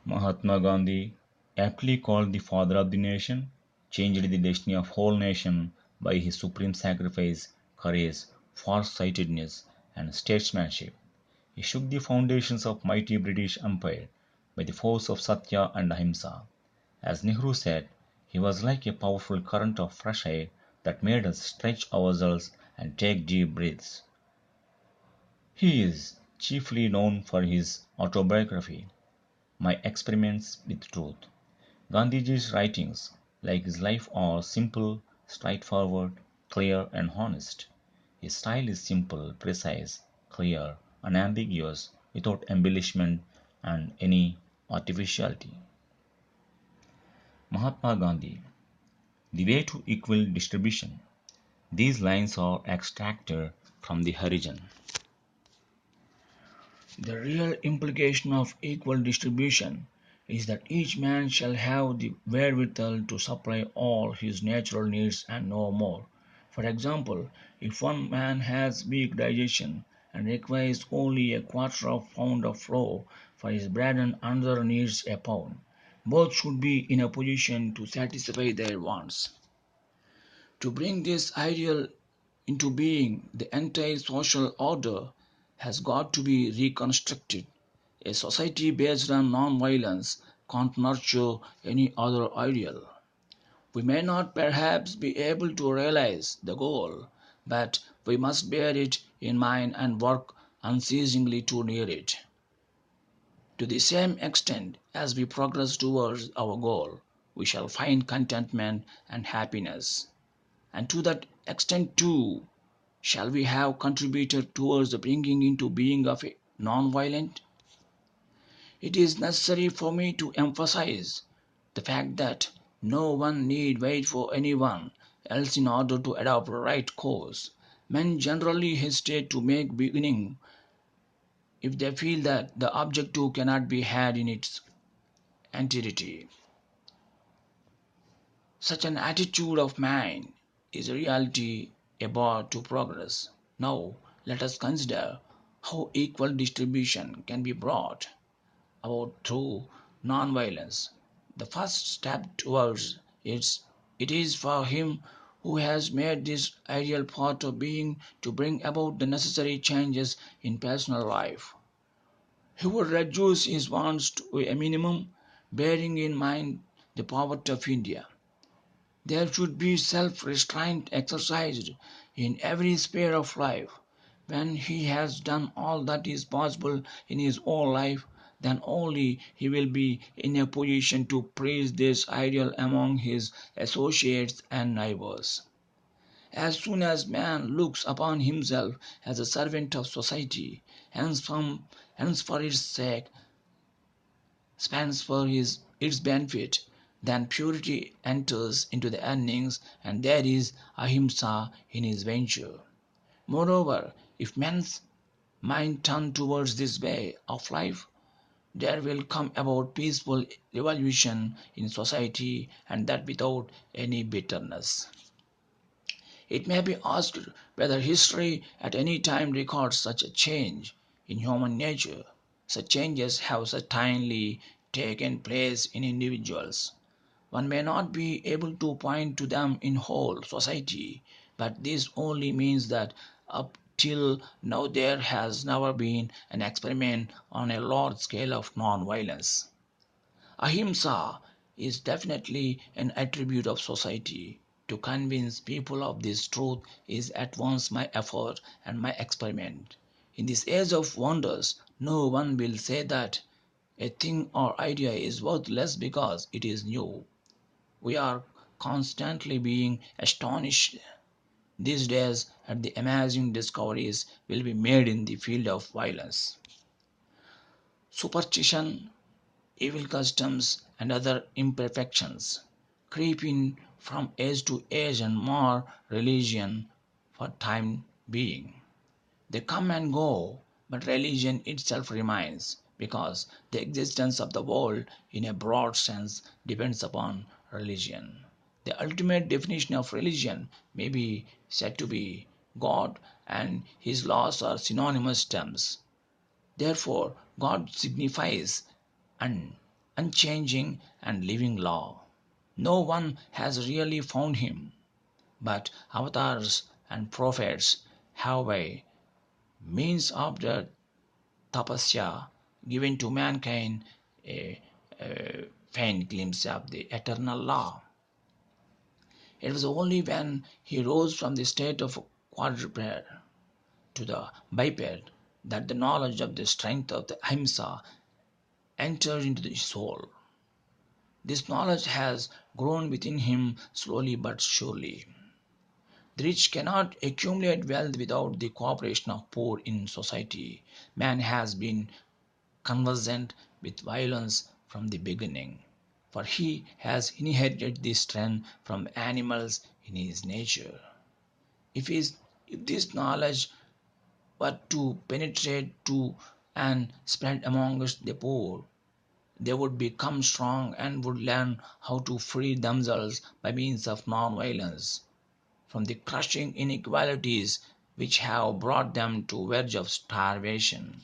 Mahatma Gandhi, aptly called the father of the nation, changed the destiny of whole nation by his supreme sacrifice, courage, far-sightedness, and statesmanship. He shook the foundations of mighty British Empire by the force of Satya and Ahimsa. As Nehru said, he was like a powerful current of fresh air that made us stretch ourselves and take deep breaths. He is chiefly known for his autobiography, My Experiments with Truth. Gandhiji's writings, like his life, are simple, straightforward, clear, and honest. His style is simple, precise, clear, unambiguous, without embellishment and any artificiality. Mahatma Gandhi, The Way to Equal Distribution. These lines are extracted from the Harijan. The real implication of equal distribution is that each man shall have the wherewithal to supply all his natural needs and no more. For example, if one man has weak digestion and requires only a quarter of pound of flour for his bread and another needs a pound, both should be in a position to satisfy their wants. To bring this ideal into being, the entire social order has got to be reconstructed. A society based on non-violence can't nurture any other ideal. We may not perhaps be able to realize the goal, but we must bear it in mind and work unceasingly to near it. To the same extent as we progress towards our goal, we shall find contentment and happiness. And to that extent too, shall we have contributed towards the bringing into being of a non-violent. It is necessary for me to emphasize the fact that no one need wait for anyone else in order to adopt a right course. Men generally hesitate to make beginning if they feel that the objective cannot be had in its entirety. Such an attitude of mind is a reality a bar to progress. Now let us consider how equal distribution can be brought about through non-violence. The first step towards it is for him who has made this ideal part of being to bring about the necessary changes in personal life. He would reduce his wants to a minimum, bearing in mind the poverty of India. There should be self-restraint exercised in every sphere of life. When he has done all that is possible in his own life, then only he will be in a position to praise this ideal among his associates and neighbors. As soon as man looks upon himself as a servant of society, hence for its sake, spends for its benefit, then purity enters into the earnings and there is ahimsa in his venture. Moreover, if men's mind turn towards this way of life, there will come about peaceful revolution in society and that without any bitterness. It may be asked whether history at any time records such a change in human nature. Such changes have certainly taken place in individuals. One may not be able to point to them in whole society, but this only means that up till now there has never been an experiment on a large scale of non-violence. Ahimsa is definitely an attribute of society. To convince people of this truth is at once my effort and my experiment. In this age of wonders, no one will say that a thing or idea is worth less because it is new. We are constantly being astonished these days at the amazing discoveries will be made in the field of violence. Superstition, evil customs, and other imperfections creep in from age to age and mar religion for time being. They come and go, but religion itself remains, because the existence of the world in a broad sense depends upon religion. The ultimate definition of religion may be said to be God, and his laws are synonymous terms. Therefore, God signifies un- unchanging and living law. No one has really found him, but avatars and prophets have by means of the tapasya given to mankind a, a faint glimpse of the eternal law. It was only when he rose from the state of quadruped to the biped that the knowledge of the strength of the ahimsa entered into his soul. This knowledge has grown within him slowly but surely. The rich cannot accumulate wealth without the cooperation of poor in society. Man has been conversant with violence from the beginning, for he has inherited this strength from animals in his nature. If this knowledge were to penetrate to and spread amongst the poor, they would become strong and would learn how to free themselves by means of non-violence from the crushing inequalities which have brought them to verge of starvation.